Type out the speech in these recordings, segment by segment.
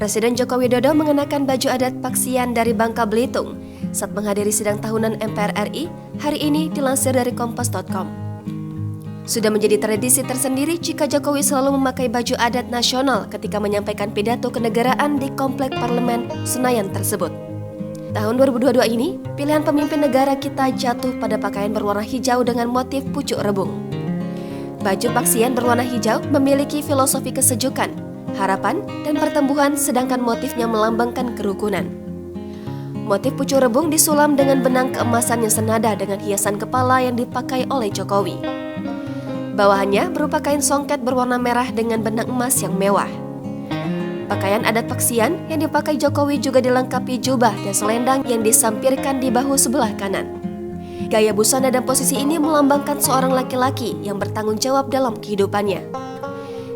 Presiden Joko Widodo mengenakan baju adat Paksian dari Bangka Belitung saat menghadiri sidang tahunan MPR RI hari ini, dilansir dari Kompas.com. Sudah menjadi tradisi tersendiri jika Jokowi selalu memakai baju adat nasional ketika menyampaikan pidato kenegaraan di Komplek Parlemen Senayan tersebut. Tahun 2022 ini, pilihan pemimpin negara kita jatuh pada pakaian berwarna hijau dengan motif pucuk rebung. Baju Paksian berwarna hijau memiliki filosofi kesejukan, harapan, dan pertumbuhan, sedangkan motifnya melambangkan kerukunan. Motif pucuk rebung disulam dengan benang keemasan yang senada dengan hiasan kepala yang dipakai oleh Jokowi. Bawahannya berupa kain songket berwarna merah dengan benang emas yang mewah. Pakaian adat Paksian yang dipakai Jokowi juga dilengkapi jubah dan selendang yang disampirkan di bahu sebelah kanan. Gaya busana dan posisi ini melambangkan seorang laki-laki yang bertanggung jawab dalam kehidupannya.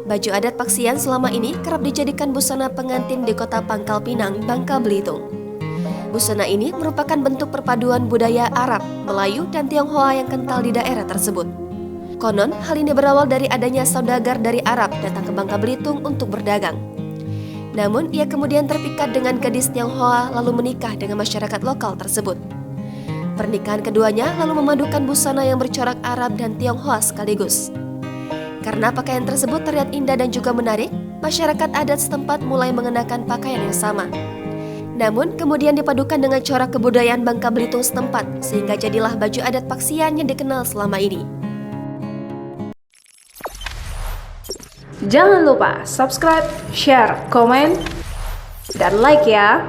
Baju adat Paksian selama ini kerap dijadikan busana pengantin di kota Pangkal Pinang, Bangka Belitung. Busana ini merupakan bentuk perpaduan budaya Arab, Melayu, dan Tionghoa yang kental di daerah tersebut. Konon, hal ini berawal dari adanya saudagar dari Arab datang ke Bangka Belitung untuk berdagang. Namun, ia kemudian terpikat dengan gadis Tionghoa lalu menikah dengan masyarakat lokal tersebut. Pernikahan keduanya lalu memadukan busana yang bercorak Arab dan Tionghoa sekaligus. Karena pakaian tersebut terlihat indah dan juga menarik, masyarakat adat setempat mulai mengenakan pakaian yang sama. Namun, kemudian dipadukan dengan corak kebudayaan Bangka Belitung setempat, sehingga jadilah baju adat Paksian yang dikenal selama ini. Jangan lupa subscribe, share, komen, dan like ya!